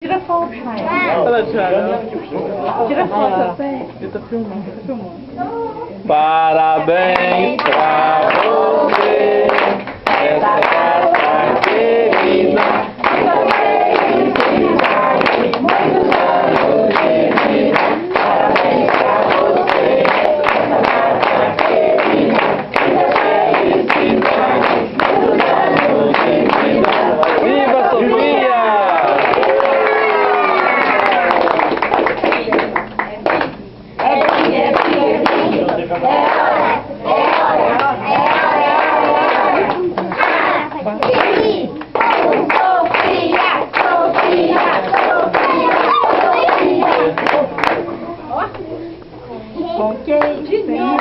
Tira foto, Chay. Olha, Thiago. Tira foto até. Eu tô filmando. Tô filmando. Parabéns pra você, essa data querida. Muitos anos de vida. Parabéns pra você, essa data querida. Muitas felicidades, muitos anos de vida. Viva Sofia! Ok, de novo.